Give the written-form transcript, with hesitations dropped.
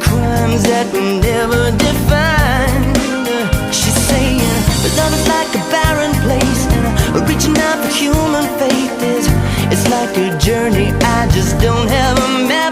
crimes that we never defined. She's saying love is like a barren place, and reaching out for human faith is, it's like a journey I just don't have a map